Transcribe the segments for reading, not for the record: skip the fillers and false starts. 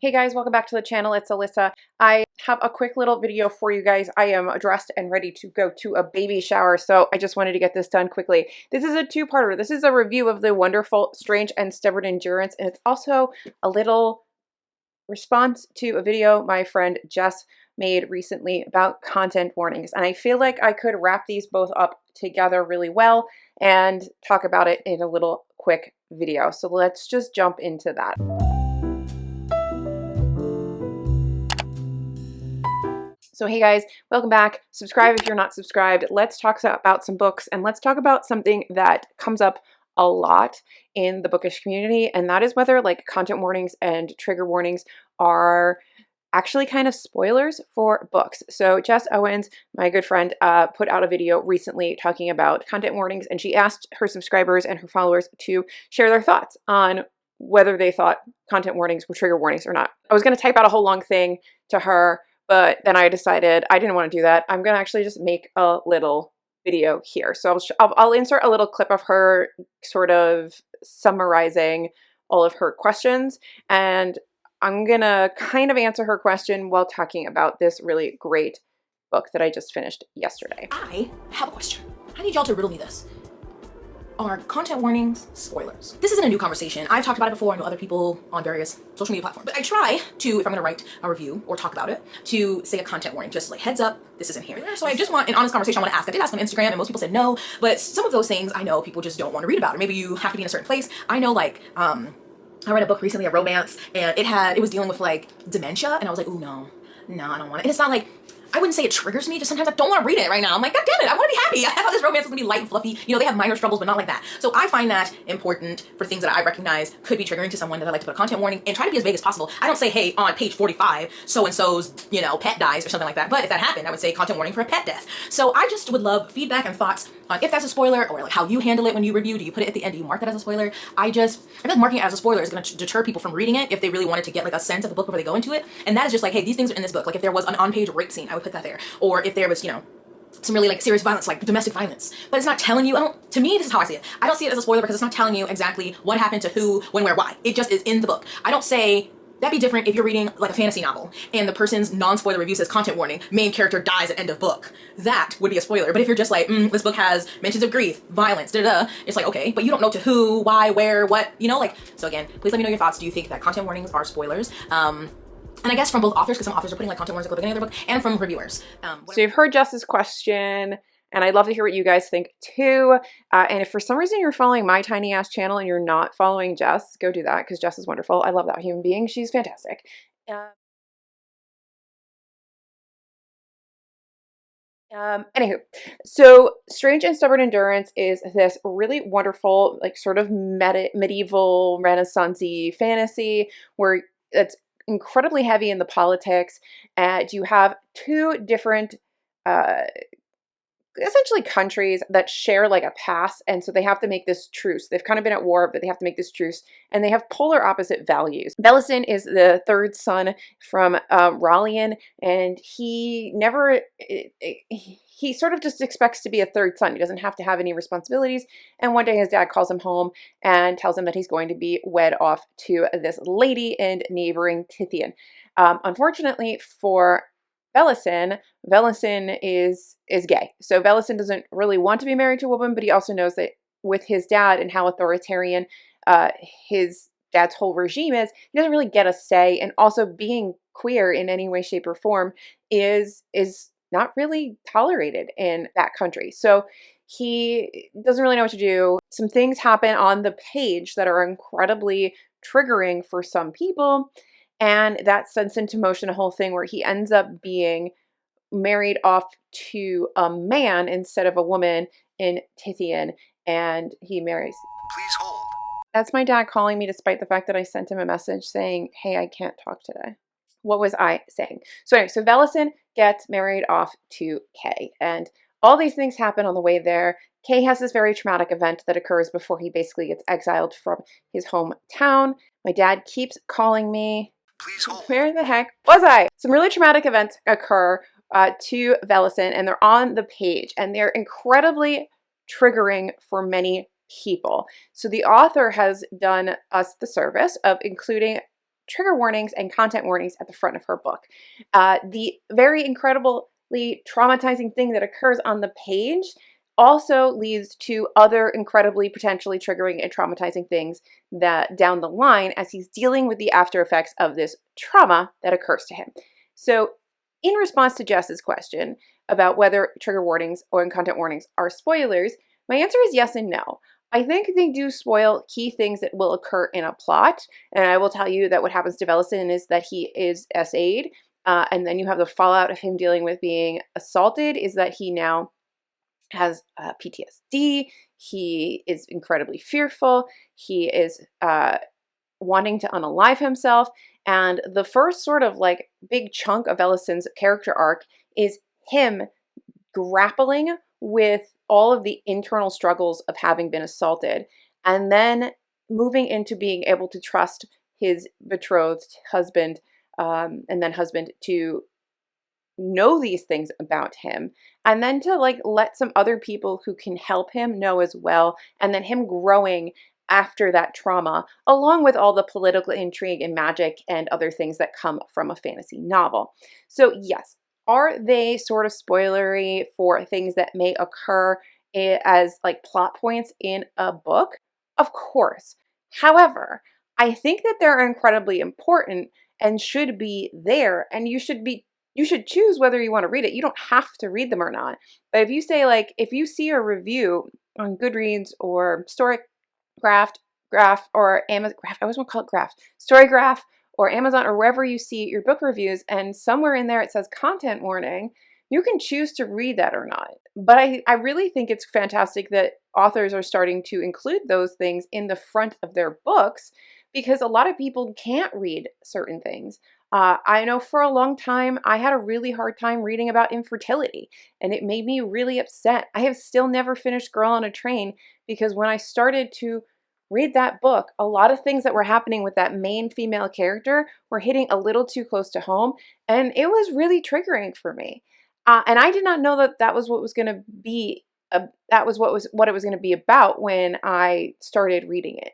Hey guys, welcome back to the channel. It's Alyssa. I have a quick little video for you guys. I am dressed and ready to go to a baby shower, so I just wanted to get this done quickly. This is a two-parter. This is a review of the wonderful Strange and Stubborn Endurance, and it's also a little response to a video my friend Jess made recently about content warnings. And I feel like I could wrap these both up together really well and talk about it in a little quick video. So let's just jump into that. So hey guys, welcome back. Subscribe if you're not subscribed. Let's talk about some books, and let's talk about something that comes up a lot in the bookish community, and that is whether like content warnings and trigger warnings are actually kind of spoilers for books. So Jess Owens, my good friend, put out a video recently talking about content warnings, and she asked her subscribers and her followers to share their thoughts on whether they thought content warnings were trigger warnings or not. I was going to type out a whole long thing to her, but then I decided I didn't want to do that. I'm going to actually just make a little video here. So I'll insert a little clip of her sort of summarizing all of her questions, and I'm going to kind of answer her question while talking about this really great book that I just finished yesterday. I have a question. I need y'all to riddle me this. Are content warnings spoilers? This isn't a new conversation. I've talked about it before. I know other people on various social media platforms. But I try to, if I'm going to write a review or talk about it, to say a content warning, just like heads up, this isn't here. So I just want an honest conversation. I want to ask. I did ask on Instagram, and most people said no. But some of those things I know people just don't want to read about, or maybe you have to be in a certain place. I know, like, I read a book recently, a romance, and it was dealing with like dementia, and I was like, ooh, no, I don't want it. And it's not like, I wouldn't say it triggers me, just sometimes I don't want to read it right now. I'm like, God damn it, I want to be happy. I thought this romance was going to be light and fluffy. You know, they have minor struggles, but not like that. So I find that important for things that I recognize could be triggering to someone, that I like to put a content warning and try to be as vague as possible. I don't say, hey, on page 45, so-and-so's, you know, pet dies or something like that. But if that happened, I would say content warning for a pet death. So I just would love feedback and thoughts on if that's a spoiler, or like how you handle it when you review. Do you put it at the end? Do you mark that as a spoiler? I feel like marking it as a spoiler is going to deter people from reading it if they really wanted to get like a sense of the book before they go into it. And that is just like, hey, these things are in this book. Like if there was an on-page rape scene, I would put that there. Or if there was, you know, some really like serious violence, like domestic violence, but it's not telling you, to me, this is how I see it. I don't see it as a spoiler because it's not telling you exactly what happened to who, when, where, why. It just is in the book. I don't say, that'd be different if you're reading like a fantasy novel and the person's non-spoiler review says content warning, main character dies at end of book. That would be a spoiler. But if you're just like, this book has mentions of grief, violence, it's like, okay, but you don't know to who, why, where, what, you know, like, so again, please let me know your thoughts. Do you think that content warnings are spoilers? And I guess from both authors, because some authors are putting like content warnings at the beginning of their book, and from reviewers. So you've heard Jess's question, and I'd love to hear what you guys think too. And if for some reason you're following my tiny ass channel and you're not following Jess, go do that, because Jess is wonderful. I love that human being. She's fantastic. Anywho, so Strange and Stubborn Endurance is this really wonderful, like sort of medieval Renaissance-y fantasy where it's incredibly heavy in the politics, and you have two different essentially countries that share like a past, and so they have to make this truce. They've kind of been at war, but they have to make this truce, and they have polar opposite values. Bellicin is the third son from Rallian, and he sort of just expects to be a third son. He doesn't have to have any responsibilities, and one day his dad calls him home and tells him that he's going to be wed off to this lady in neighboring Tithian. Unfortunately for Bellicin is gay. So Bellicin doesn't really want to be married to a woman, but he also knows that with his dad and how authoritarian his dad's whole regime is, he doesn't really get a say. And also being queer in any way, shape, or form is not really tolerated in that country. So he doesn't really know what to do. Some things happen on the page that are incredibly triggering for some people, and that sets into motion a whole thing where he ends up being married off to a man instead of a woman in Tithian, and he marries. Please hold. That's my dad calling me despite the fact that I sent him a message saying, hey, I can't talk today. What was I saying? So anyway, so Bellicin gets married off to Kay, and all these things happen on the way there. Kay has this very traumatic event that occurs before he basically gets exiled from his hometown. My dad keeps calling me. Please hold. Where the heck was I? Some really traumatic events occur to Bellicin, and they're on the page, and they're incredibly triggering for many people. So the author has done us the service of including trigger warnings and content warnings at the front of her book. The very incredibly traumatizing thing that occurs on the page also leads to other incredibly potentially triggering and traumatizing things that down the line as he's dealing with the after effects of this trauma that occurs to him. So in response to Jess's question about whether trigger warnings or content warnings are spoilers, my answer is yes and no. I think they do spoil key things that will occur in a plot, and I will tell you that what happens to Veliston is that he is SA'd, and then you have the fallout of him dealing with being assaulted, is that he now has PTSD, he is incredibly fearful, he is wanting to unalive himself, and the first sort of like big chunk of Veliston's character arc is him grappling with all of the internal struggles of having been assaulted, and then moving into being able to trust his betrothed husband, and then husband, to know these things about him, and then to like let some other people who can help him know as well, and then him growing after that trauma, along with all the political intrigue and magic and other things that come from a fantasy novel. So yes, are they sort of spoilery for things that may occur as like plot points in a book? Of course. However, I think that they're incredibly important and should be there, and you should choose whether you want to read it. You don't have to read them or not. But if you say, like, if you see a review on Goodreads or Graph or Amazon, I always want to call it Graph, Storygraph or Amazon or wherever you see your book reviews, and somewhere in there it says content warning, you can choose to read that or not. But I really think it's fantastic that authors are starting to include those things in the front of their books, because a lot of people can't read certain things. I know for a long time, I had a really hard time reading about infertility, and it made me really upset. I have still never finished Girl on a Train, because when I started to read that book, a lot of things that were happening with that main female character were hitting a little too close to home, and it was really triggering for me. And I did not know that that was what was going to be. That was what it was going to be about when I started reading it.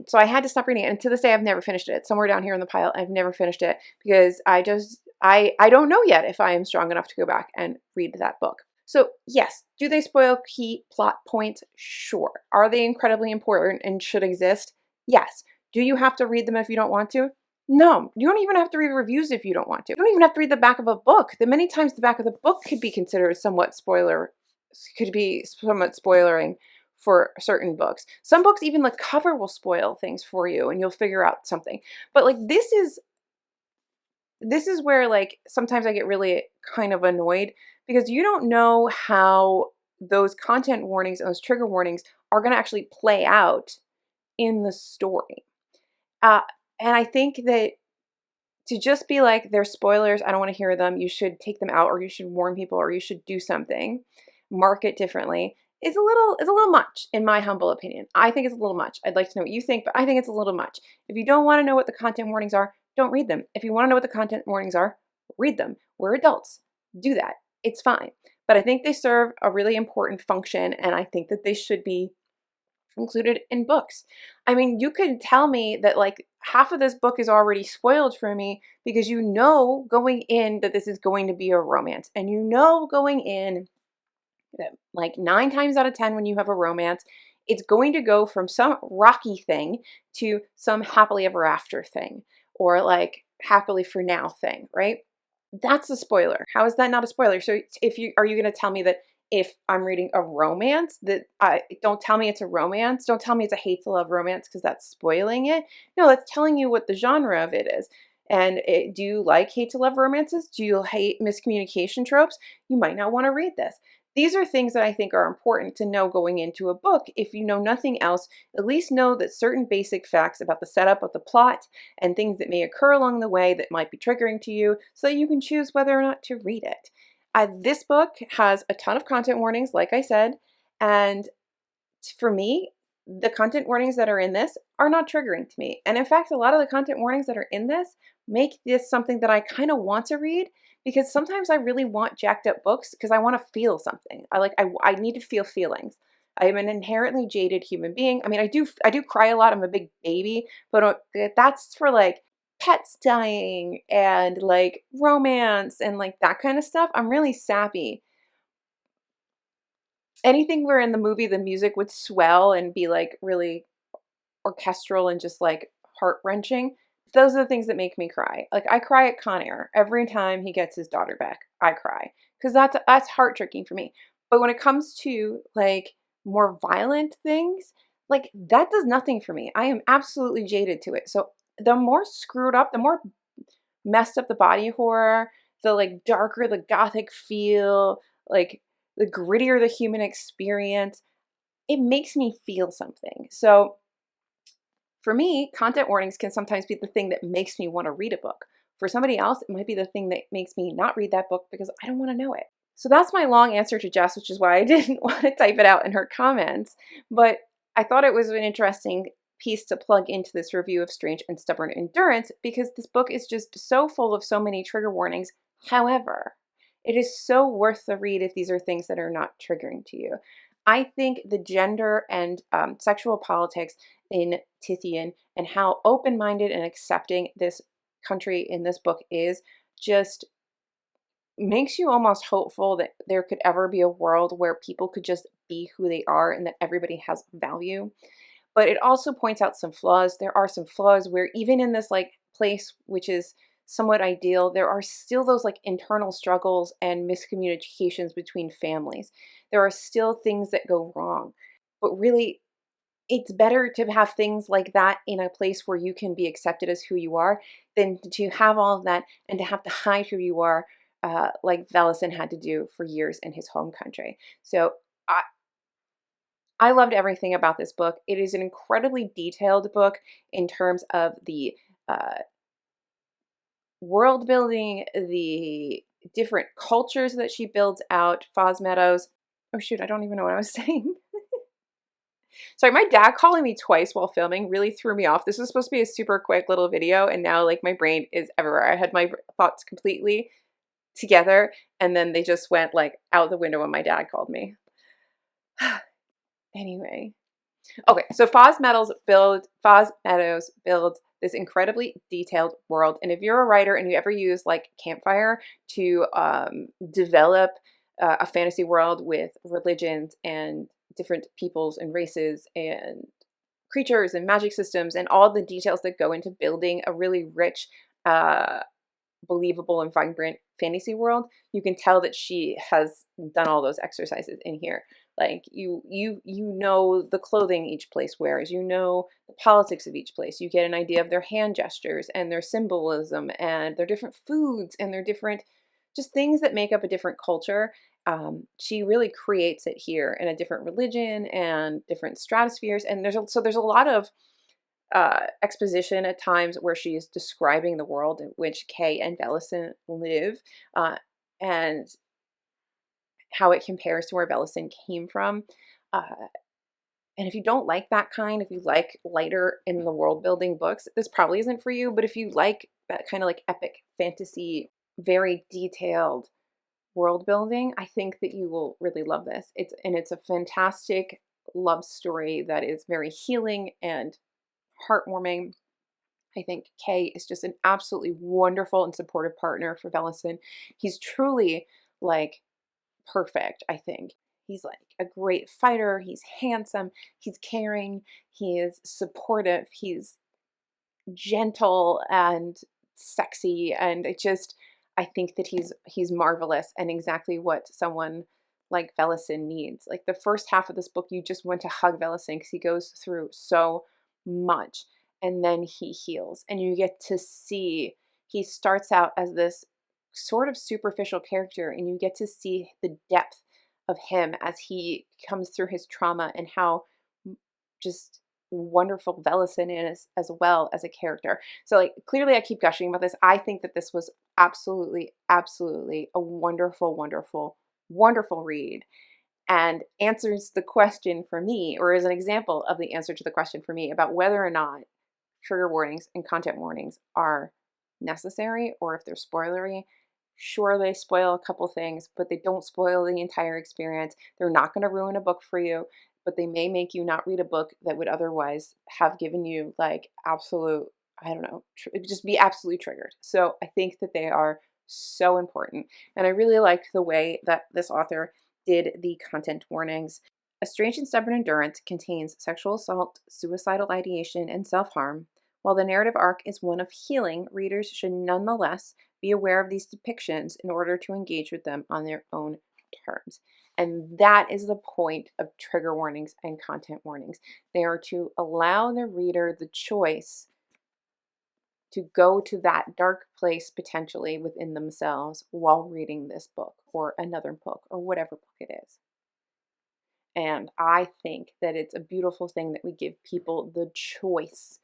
So I had to stop reading it, and to this day I've never finished it. It's somewhere down here in the pile. I've never finished it because I don't know yet if I am strong enough to go back and read that book. So yes, do they spoil key plot points? Sure. Are they incredibly important and should exist? Yes. Do you have to read them if you don't want to? No, you don't even have to read reviews if you don't want to. You don't even have to read the back of a book. That many times the back of the book could be considered somewhat spoilering for certain books. Some books, even the cover will spoil things for you and you'll figure out something. But like this is where like sometimes I get really kind of annoyed, because you don't know how those content warnings and those trigger warnings are going to actually play out in the story. And I think that to just be like, they're spoilers, I don't want to hear them, you should take them out, or you should warn people, or you should do something, mark it differently, is a little much, in my humble opinion. I think it's a little much. I'd like to know what you think, but I think it's a little much. If you don't want to know what the content warnings are, don't read them. If you want to know what the content warnings are, read them. We're adults. Do that. It's fine. But I think they serve a really important function, and I think that they should be included in books. I mean, you could tell me that like half of this book is already spoiled for me because you know going in that this is going to be a romance, and you know going in that like 9 times out of 10 when you have a romance, it's going to go from some rocky thing to some happily ever after thing, or like happily for now thing, right? That's a spoiler. How is that not a spoiler? So are you going to tell me that if I'm reading a romance that don't tell me it's a romance, don't tell me it's a hate to love romance, because that's spoiling it. No, that's telling you what the genre of it is. And do you like hate to love romances? Do you hate miscommunication tropes? You might not want to read this. These are things that I think are important to know going into a book. If you know nothing else, at least know that certain basic facts about the setup of the plot and things that may occur along the way that might be triggering to you, so that you can choose whether or not to read it. This book has a ton of content warnings, like I said, and for me, the content warnings that are in this are not triggering to me. And in fact, a lot of the content warnings that are in this make this something that I kind of want to read, because sometimes I really want jacked up books because I want to feel something. I need to feel feelings. I am an inherently jaded human being. I mean, I do cry a lot. I'm a big baby, but that's for like pets dying and like romance and like that kind of stuff, I'm really sappy. Anything where in the movie the music would swell and be like really orchestral and just like heart-wrenching, those are the things that make me cry. Like I cry at Con Air every time he gets his daughter back. I cry because that's heart-triggering for me. But when it comes to like more violent things, like that does nothing for me. I am absolutely jaded to it. So the more screwed up, the more messed up the body horror, the like darker the gothic feel, like the grittier the human experience, it makes me feel something. So for me, content warnings can sometimes be the thing that makes me want to read a book. For somebody else, it might be the thing that makes me not read that book because I don't want to know it. So that's my long answer to Jess, which is why I didn't want to type it out in her comments. But I thought it was an interesting piece to plug into this review of Strange and Stubborn Endurance because this book is just so full of so many trigger warnings. However, it is so worth the read if these are things that are not triggering to you. I think the gender and sexual politics in Tithian and how open-minded and accepting this country in this book is just makes you almost hopeful that there could ever be a world where people could just be who they are and that everybody has value. But it also points out some flaws. There are some flaws where even in this like place which is somewhat ideal, there are still those like internal struggles and miscommunications between families. There are still things that go wrong. But really, it's better to have things like that in a place where you can be accepted as who you are than to have all of that and to have to hide who you are, like Velison had to do for years in his home country. So I loved everything about this book. It is an incredibly detailed book in terms of the world building, the different cultures that she builds out. Foz Meadows. Oh shoot, I don't even know what I was saying. Sorry, my dad calling me twice while filming really threw me off. This was supposed to be a super quick little video, and now like my brain is everywhere. I had my thoughts completely together, and then they just went like out the window when my dad called me. Anyway, okay, so Foz Meadows builds this incredibly detailed world, and if you're a writer and you ever use like Campfire to develop a fantasy world with religions and different peoples and races and creatures and magic systems and all the details that go into building a really rich, believable and vibrant fantasy world, you can tell that she has done all those exercises in here. Like you know the clothing each place wears, you know the politics of each place, you get an idea of their hand gestures and their symbolism and their different foods and their different just things that make up a different culture. She really creates it here in a different religion and different stratospheres. And there's a lot of exposition at times where she is describing the world in which Kay and Velison live, and how it compares to where Velison came from. Uh, and if you don't like that kind, if you like lighter in the world building books, this probably isn't for you. But if you like that kind of like epic fantasy, very detailed world building, I think that you will really love this. It's a fantastic love story that is very healing and heartwarming. I think Kay is just an absolutely wonderful and supportive partner for Velison. He's truly like perfect, I think. He's like a great fighter, he's handsome, he's caring, he is supportive, he's gentle and sexy, and I think that he's marvelous and exactly what someone like Velison needs. Like the first half of this book, you just want to hug Velison because he goes through so much and then he heals, and you get to see he starts out as this sort of superficial character, and you get to see the depth of him as he comes through his trauma and how just wonderful Velison is as well as a character. So like clearly I keep gushing about this. I think that this was absolutely, absolutely a wonderful, wonderful, wonderful read and answers the question for me, or is an example of the answer to the question for me about whether or not trigger warnings and content warnings are necessary or if they're spoilery. Sure, they spoil a couple things, but they don't spoil the entire experience. They're not going to ruin a book for you, but they may make you not read a book that would otherwise have given you like absolute I don't know, just be absolutely triggered. So I think that they are so important. And I really like the way that this author did the content warnings. A Strange and Stubborn Endurance contains sexual assault, suicidal ideation, and self-harm. While the narrative arc is one of healing, readers should nonetheless be aware of these depictions in order to engage with them on their own terms. And that is the point of trigger warnings and content warnings. They are to allow the reader the choice to go to that dark place potentially within themselves while reading this book or another book or whatever book it is. And I think that it's a beautiful thing that we give people the choice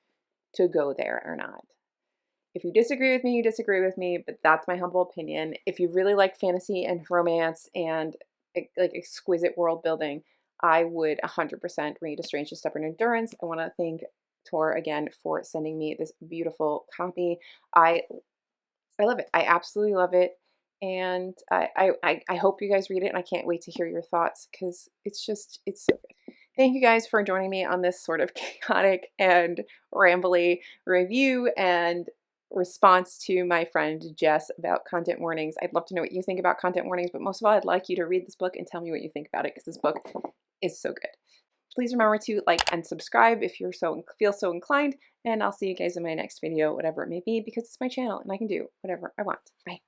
to go there or not. If you disagree with me, you disagree with me, but that's my humble opinion. If you really like fantasy and romance and like exquisite world building, I would 100% read A Strange and Stubborn Endurance. I want to thank Tor again for sending me this beautiful copy. I love it. I absolutely love it. And I hope you guys read it, and I can't wait to hear your thoughts because it's so good. Thank you guys for joining me on this sort of chaotic and rambly review and response to my friend Jess about content warnings. I'd love to know what you think about content warnings, but most of all, I'd like you to read this book and tell me what you think about it because this book is so good. Please remember to like and subscribe if you feel so inclined, and I'll see you guys in my next video, whatever it may be, because it's my channel and I can do whatever I want. Bye.